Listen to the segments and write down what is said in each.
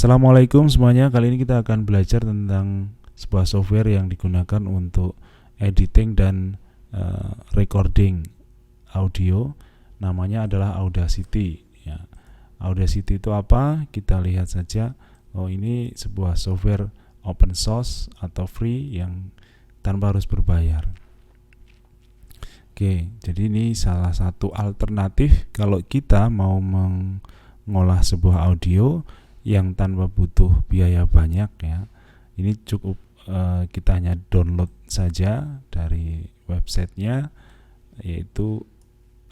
Assalamualaikum semuanya. Kali ini kita akan belajar tentang sebuah software yang digunakan untuk editing dan recording audio. Namanya adalah Audacity. Ya. Audacity itu apa? Kita lihat saja. Oh, ini sebuah software open source atau free yang tanpa harus berbayar. Oke, jadi ini salah satu alternatif kalau kita mau mengolah sebuah audio yang tanpa butuh biaya banyak ya. Ini cukup kita hanya download saja dari websitenya, yaitu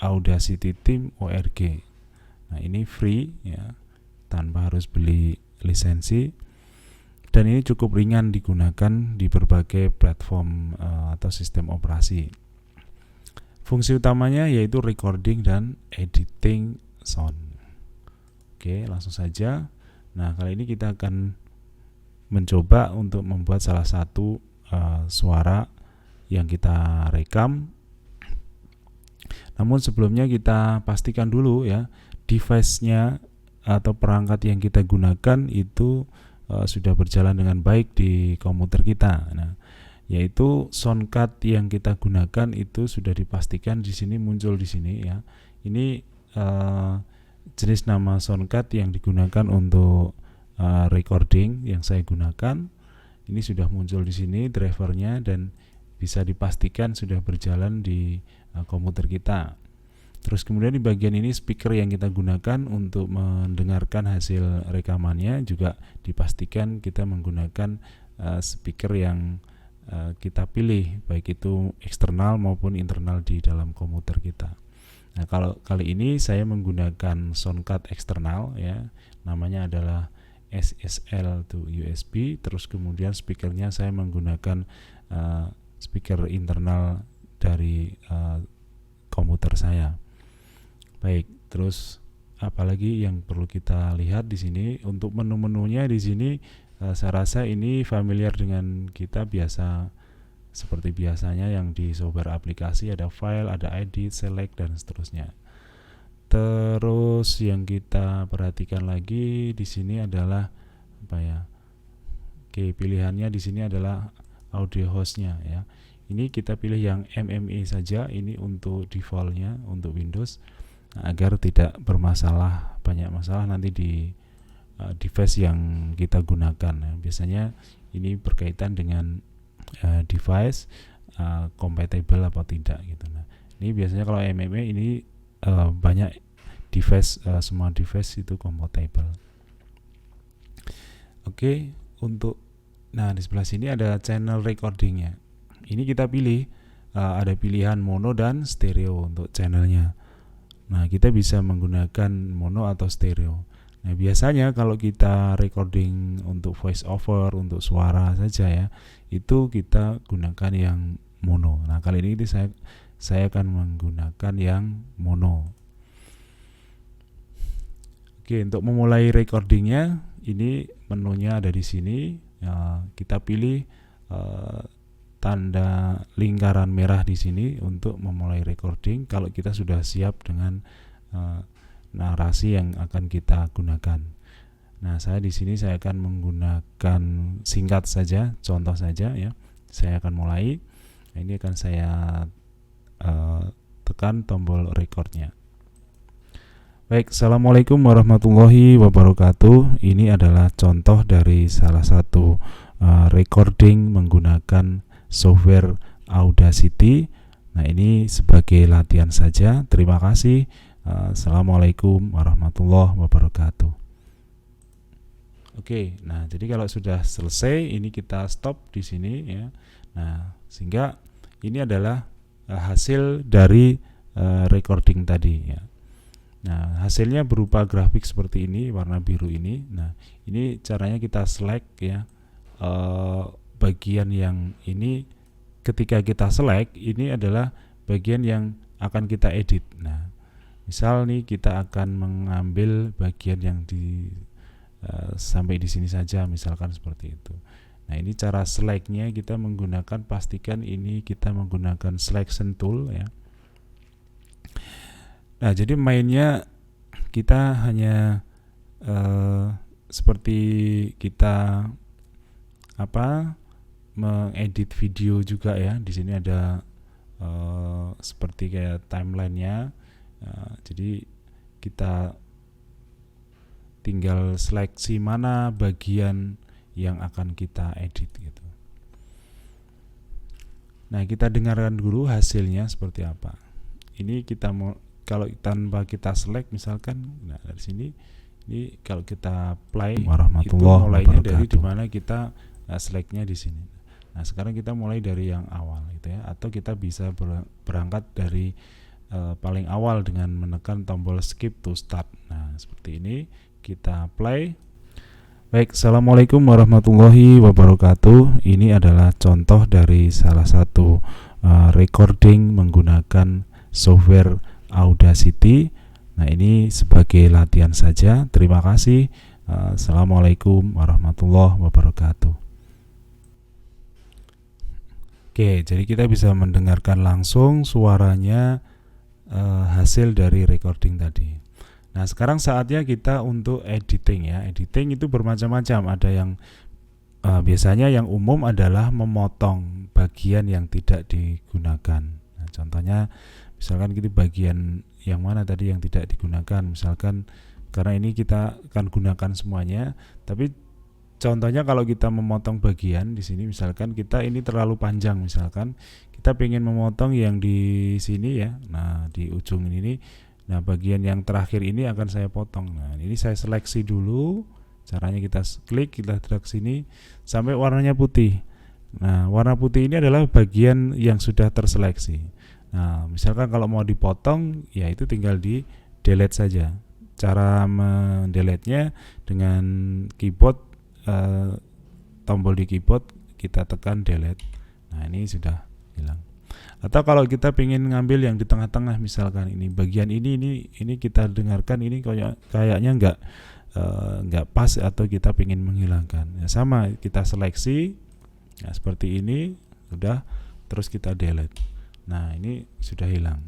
audacity.org. Nah, ini free ya, tanpa harus beli lisensi, dan ini cukup ringan digunakan di berbagai platform atau sistem operasi. Fungsi utamanya yaitu recording dan editing sound. Oke, langsung saja. Nah, kali ini kita akan mencoba untuk membuat salah satu suara yang kita rekam. Namun sebelumnya kita pastikan dulu ya, device-nya atau perangkat yang kita gunakan itu sudah berjalan dengan baik di komputer kita. Nah, yaitu soundcard yang kita gunakan itu sudah dipastikan di sini muncul di sini ya. Ini jenis nama soundcard yang digunakan untuk recording yang saya gunakan. Ini sudah muncul di sini drivernya dan bisa dipastikan sudah berjalan di komputer kita. Terus kemudian di bagian ini speaker yang kita gunakan untuk mendengarkan hasil rekamannya juga dipastikan kita menggunakan speaker yang kita pilih, baik itu eksternal maupun internal di dalam komputer kita. Nah, kalau kali ini saya menggunakan soundcard eksternal ya, namanya adalah SSL to USB. Terus kemudian speakernya saya menggunakan speaker internal dari komputer saya. Baik, terus apalagi yang perlu kita lihat di sini untuk menu-menunya di sini, saya rasa ini familiar dengan kita biasa. Seperti biasanya yang di software aplikasi ada file, ada edit, select, dan seterusnya. Terus yang kita perhatikan lagi di sini adalah apa ya? Oke, pilihannya di sini adalah audio hostnya ya. Ini kita pilih yang MME saja, ini untuk defaultnya untuk Windows, agar tidak bermasalah, banyak masalah nanti di device yang kita gunakan ya. Biasanya ini berkaitan dengan device compatible apa tidak gitu. Nah, ini biasanya kalau MMA ini banyak device, semua device itu compatible. Oke, nah di sebelah sini ada channel recordingnya. Ini kita pilih, ada pilihan mono dan stereo untuk channelnya. Nah, kita bisa menggunakan mono atau stereo. Nah, biasanya kalau kita recording untuk voice over, untuk suara saja ya, itu kita gunakan yang mono. Nah, kali ini saya akan menggunakan yang mono. Oke, untuk memulai recordingnya, ini menunya ada di sini. Ya, kita pilih tanda lingkaran merah di sini untuk memulai recording kalau kita sudah siap dengan narasi yang akan kita gunakan. Nah, saya di sini saya akan menggunakan singkat saja, contoh saja ya. Saya akan mulai. Nah, ini akan saya tekan tombol recordnya. Baik, assalamualaikum warahmatullahi wabarakatuh. Ini adalah contoh dari salah satu recording menggunakan software Audacity. Nah, ini sebagai latihan saja. Terima kasih. Assalamualaikum warahmatullahi wabarakatuh. Oke, nah jadi kalau sudah selesai, ini kita stop di sini ya. Nah, sehingga ini adalah hasil dari recording tadi ya. Nah, hasilnya berupa grafik seperti ini, warna biru ini. Nah, ini caranya kita select ya. Bagian yang ini ketika kita select, ini adalah bagian yang akan kita edit. Nah, misal nih kita akan mengambil bagian yang sampai di sini saja, misalkan seperti itu. Nah, ini cara select-nya kita menggunakan, pastikan ini kita menggunakan selection tool ya. Nah, jadi mainnya kita hanya seperti kita mengedit video juga ya. Di sini ada seperti kayak timelinenya. Jadi kita tinggal seleksi mana bagian yang akan kita edit gitu. Nah, kita dengarkan dulu hasilnya seperti apa. Ini kita mau, kalau tanpa kita select misalkan, nah dari sini ini kalau kita play itu mulainya dari dimana kita selectnya di sini. Nah, sekarang kita mulai dari yang awal gitu ya, atau kita bisa berangkat dari paling awal dengan menekan tombol skip to start. Nah, seperti ini kita play. Baik, assalamualaikum warahmatullahi wabarakatuh. Ini adalah contoh dari salah satu recording menggunakan software Audacity. Nah, ini sebagai latihan saja. Terima kasih. Assalamualaikum warahmatullahi wabarakatuh. Oke, jadi kita bisa mendengarkan langsung suaranya hasil dari recording tadi. Nah, sekarang saatnya kita untuk editing ya. Editing itu bermacam-macam. Ada yang biasanya yang umum adalah memotong bagian yang tidak digunakan. Nah, contohnya misalkan gitu bagian yang mana tadi yang tidak digunakan. Misalkan karena ini kita akan gunakan semuanya, tapi contohnya kalau kita memotong bagian di sini, misalkan kita ini terlalu panjang, misalkan kita ingin memotong yang di sini ya. Nah, di ujung ini. Nah, bagian yang terakhir ini akan saya potong. Nah, ini saya seleksi dulu. Caranya kita klik, kita drag sini sampai warnanya putih. Nah, warna putih ini adalah bagian yang sudah terseleksi. Nah, misalkan kalau mau dipotong, ya itu tinggal di delete saja. Cara mendelete-nya dengan keyboard, tombol di keyboard kita tekan delete. Nah, ini sudah hilang. Atau kalau kita ingin ngambil yang di tengah-tengah, misalkan ini bagian ini kita dengarkan ini kayaknya nggak pas atau kita ingin menghilangkan. Ya, sama kita seleksi ya, seperti ini sudah, terus kita delete. Nah, ini sudah hilang.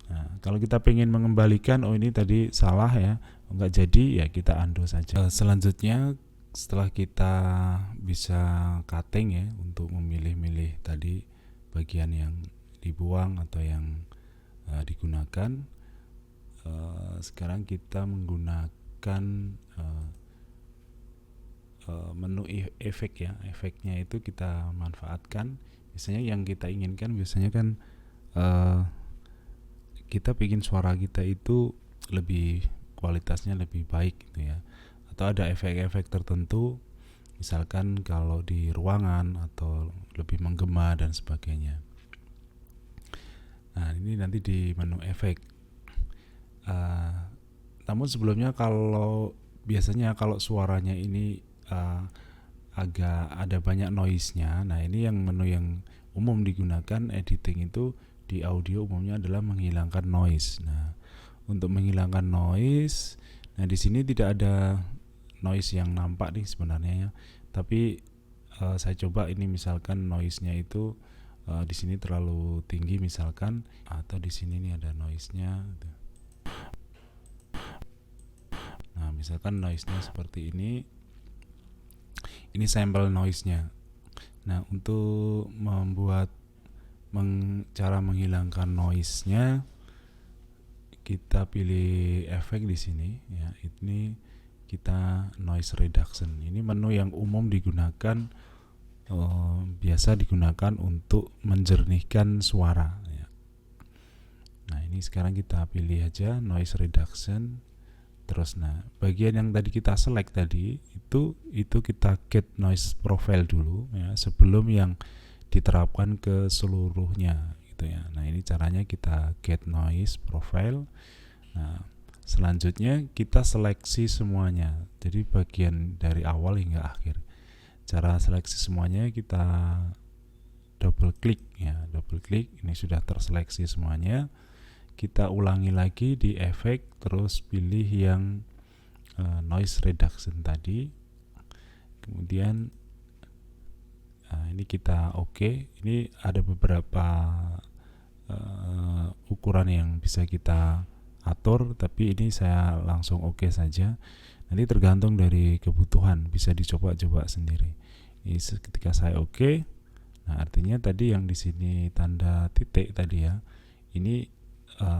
Nah, kalau kita ingin mengembalikan, oh ini tadi salah ya, nggak jadi, ya kita undo saja. Selanjutnya setelah kita bisa cutting ya untuk memilih-milih tadi bagian yang dibuang atau yang digunakan, sekarang kita menggunakan menu efek ya. Efeknya itu kita manfaatkan. Biasanya yang kita inginkan biasanya kan kita ingin suara kita itu lebih kualitasnya lebih baik gitu ya, atau ada efek-efek tertentu. Misalkan kalau di ruangan atau lebih menggema dan sebagainya. Nah, ini nanti di menu efek. Namun sebelumnya biasanya kalau suaranya ini agak ada banyak noise-nya. Nah, ini yang menu yang umum digunakan editing itu di audio umumnya adalah menghilangkan noise. Nah, untuk menghilangkan noise, nah di sini tidak ada noise yang nampak nih sebenarnya ya. Tapi saya coba ini misalkan noise-nya itu di sini terlalu tinggi misalkan, atau di sini nih ada noise-nya. Nah, misalkan noise-nya seperti ini. Ini sampel noise-nya. Nah, untuk membuat cara menghilangkan noise-nya, kita pilih efek di sini ya. Ini kita noise reduction. Ini menu yang umum digunakan, biasa digunakan untuk menjernihkan suara ya. Nah, ini sekarang kita pilih aja noise reduction. Terus nah, bagian yang tadi kita select tadi itu kita get noise profile dulu ya, sebelum yang diterapkan ke seluruhnya gitu ya. Nah, ini caranya kita get noise profile. Nah, selanjutnya kita seleksi semuanya. Jadi bagian dari awal hingga akhir. Cara seleksi semuanya kita double klik ya, double klik. Ini sudah terseleksi semuanya. Kita ulangi lagi di efek, terus pilih yang noise reduction tadi. Kemudian ini kita oke. Ini ada beberapa ukuran yang bisa kita atur, tapi ini saya langsung oke saja. Nanti tergantung dari kebutuhan, bisa dicoba-coba sendiri. Ini ketika saya oke, nah artinya tadi yang di sini tanda titik tadi ya, ini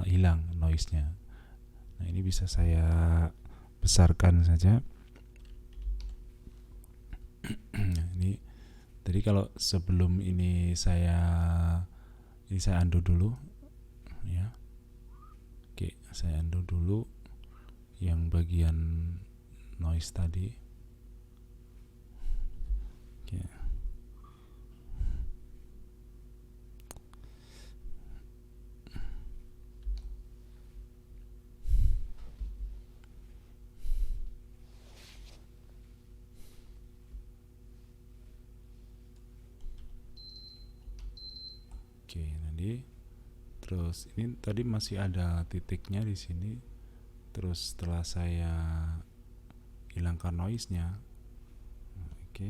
hilang noise-nya. Nah ini bisa saya besarkan saja. Ini tadi kalau sebelum ini saya undo dulu ya. Oke, saya undo dulu yang bagian noise tadi. Oke. Oke, nanti terus ini tadi masih ada titiknya di sini. Terus setelah saya hilangkan noise-nya, oke.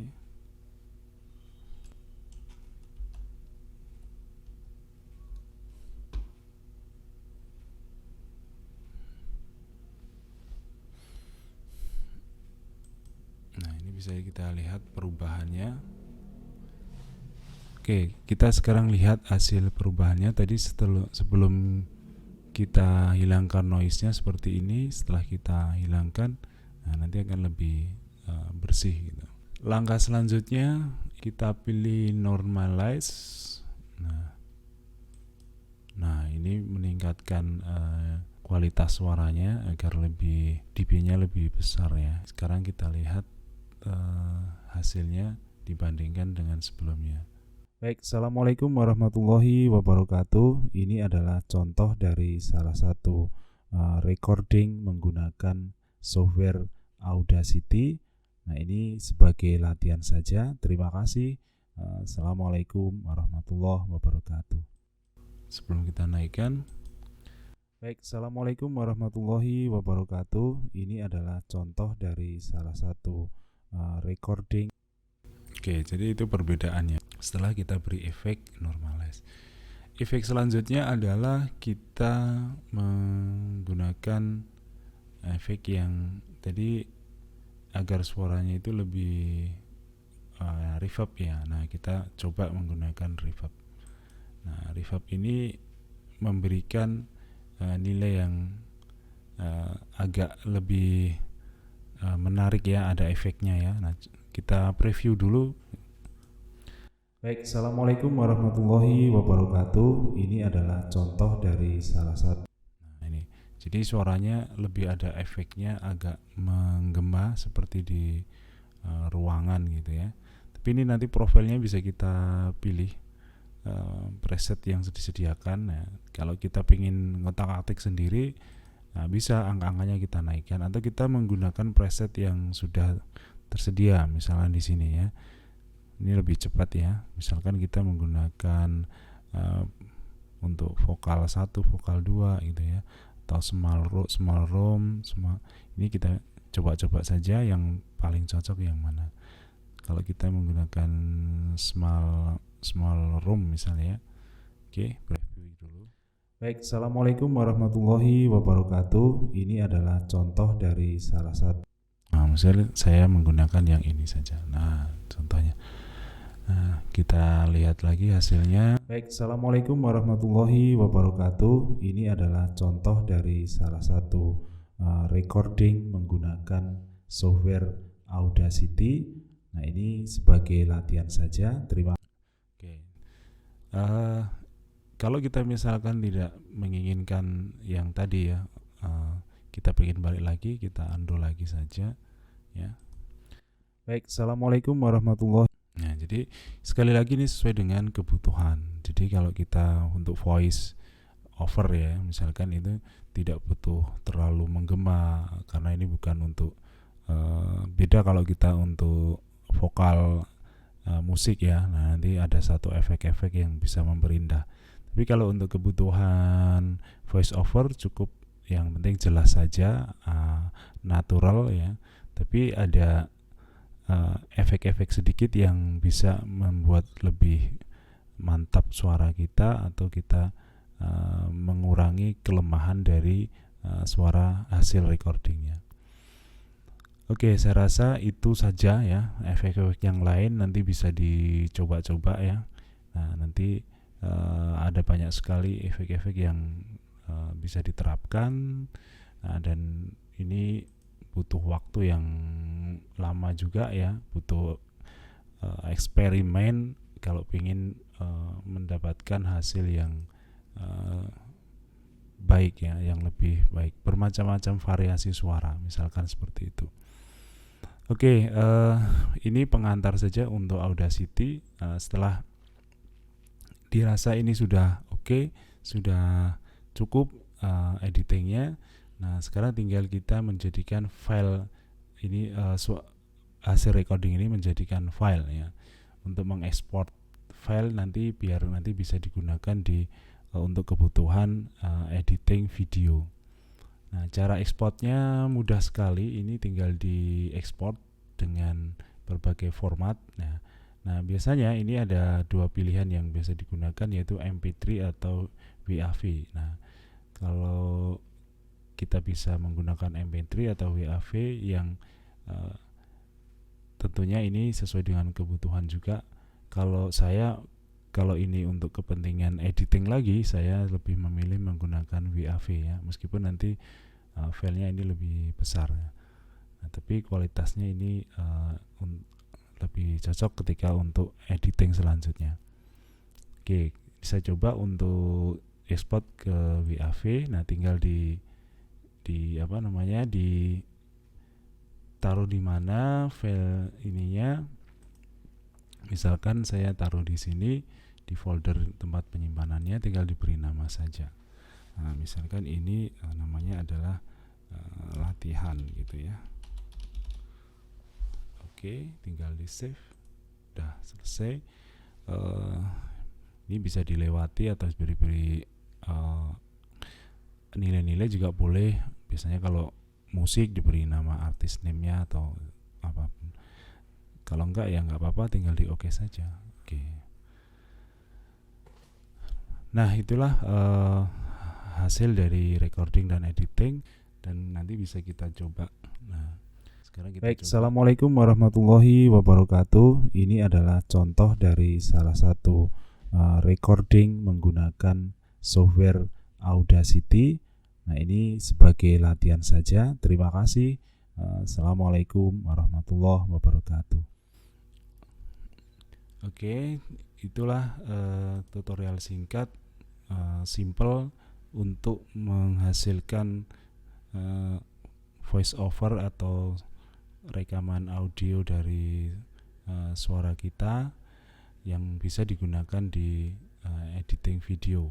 Nah, ini bisa kita lihat perubahannya. Oke, kita sekarang lihat hasil perubahannya tadi sebelum kita hilangkan noise-nya seperti ini. Setelah kita hilangkan, nah nanti akan lebih bersih gitu. Langkah selanjutnya kita pilih normalize. Nah ini meningkatkan kualitas suaranya agar lebih dB-nya lebih besar ya. Sekarang kita lihat hasilnya dibandingkan dengan sebelumnya. Baik, assalamualaikum warahmatullahi wabarakatuh. Ini adalah contoh dari salah satu recording menggunakan software Audacity. Nah ini sebagai latihan saja. Terima kasih. Assalamualaikum warahmatullahi wabarakatuh. Sebelum kita naikkan. Baik, assalamualaikum warahmatullahi wabarakatuh. Ini adalah contoh dari salah satu recording. Oke, jadi itu perbedaannya. Setelah kita beri efek normalize. Efek selanjutnya adalah kita menggunakan efek yang tadi agar suaranya itu lebih reverb ya. Nah, kita coba menggunakan reverb. Nah, reverb ini memberikan nilai yang agak lebih menarik ya, ada efeknya ya. Nah, kita preview dulu. Baik, assalamualaikum warahmatullahi wabarakatuh. Ini adalah contoh dari salah satu. Nah ini, jadi suaranya lebih ada efeknya, agak menggema seperti di ruangan gitu ya. Tapi ini nanti profilnya bisa kita pilih preset yang disediakan. Nah, kalau kita ingin ngotak-atik sendiri, nah bisa angka-angkanya kita naikkan, atau kita menggunakan preset yang sudah tersedia, misalnya di sini ya. Ini lebih cepat ya. Misalkan kita menggunakan untuk vokal 1, vokal 2 gitu ya, atau small room. Ini kita coba-coba saja yang paling cocok yang mana. Kalau kita menggunakan small room misalnya ya. Oke, preview dulu. Baik, assalamualaikum warahmatullahi wabarakatuh. Ini adalah contoh dari salah satu. Nah, misalnya saya menggunakan yang ini saja. Nah, contohnya. Nah, kita lihat lagi hasilnya. Baik, assalamualaikum warahmatullahi wabarakatuh. Ini adalah contoh dari salah satu recording menggunakan software Audacity. Nah, ini sebagai latihan saja. Terima kasih. Oke. Kalau kita misalkan tidak menginginkan yang tadi ya, kita ingin balik lagi, kita undo lagi saja ya. Baik, assalamualaikum warahmatullahi. Nah, jadi sekali lagi ini sesuai dengan kebutuhan. Jadi kalau kita untuk voice over ya, misalkan itu tidak butuh terlalu menggema, karena ini bukan untuk beda kalau kita untuk vokal musik ya. Nah, nanti ada satu efek-efek yang bisa memperindah. Tapi kalau untuk kebutuhan voice over cukup yang penting jelas saja, natural ya. Tapi ada efek-efek sedikit yang bisa membuat lebih mantap suara kita, atau kita mengurangi kelemahan dari suara hasil recordingnya. Oke, saya rasa itu saja ya. Efek-efek yang lain nanti bisa dicoba-coba ya. Nah, nanti ada banyak sekali efek-efek yang bisa diterapkan. Nah, dan ini butuh waktu yang lama juga ya, butuh eksperimen kalau ingin mendapatkan hasil yang baik ya, yang lebih baik, bermacam-macam variasi suara, misalkan seperti itu. Oke, ini pengantar saja untuk Audacity. Setelah dirasa ini sudah oke, sudah cukup editingnya. Nah, sekarang tinggal kita menjadikan file ini, hasil recording ini menjadikan file ya, untuk mengekspor file nanti biar nanti bisa digunakan di untuk kebutuhan editing video. Nah, cara ekspornya mudah sekali. Ini tinggal diekspor dengan berbagai format. Nah, biasanya ini ada dua pilihan yang biasa digunakan, yaitu MP3 atau WAV. Nah, kalau kita bisa menggunakan MP3 atau WAV yang tentunya ini sesuai dengan kebutuhan juga. Kalau ini untuk kepentingan editing lagi, saya lebih memilih menggunakan WAV ya, meskipun nanti filenya ini lebih besar ya. Nah, tapi kualitasnya ini lebih cocok ketika untuk editing selanjutnya. Oke, bisa coba untuk export ke WAV. Nah, tinggal taruh di mana file ininya. Misalkan saya taruh di sini di folder tempat penyimpanannya, tinggal diberi nama saja. Nah, misalkan ini namanya adalah latihan gitu ya. Oke, tinggal di save. Udah selesai. Ini bisa dilewati atau diberi nilai-nilai juga boleh. Biasanya kalau musik diberi nama artis name-nya atau apapun. Kalau enggak ya enggak apa-apa, tinggal di oke saja. Oke. Nah, itulah hasil dari recording dan editing, dan nanti bisa kita coba. Nah, sekarang kita coba. Assalamualaikum warahmatullahi wabarakatuh. Ini adalah contoh dari salah satu recording menggunakan software Audacity. Nah, ini sebagai latihan saja. Terima kasih. Assalamualaikum warahmatullahi wabarakatuh. Oke, itulah tutorial singkat, simple untuk menghasilkan voice over atau rekaman audio dari suara kita yang bisa digunakan di editing video.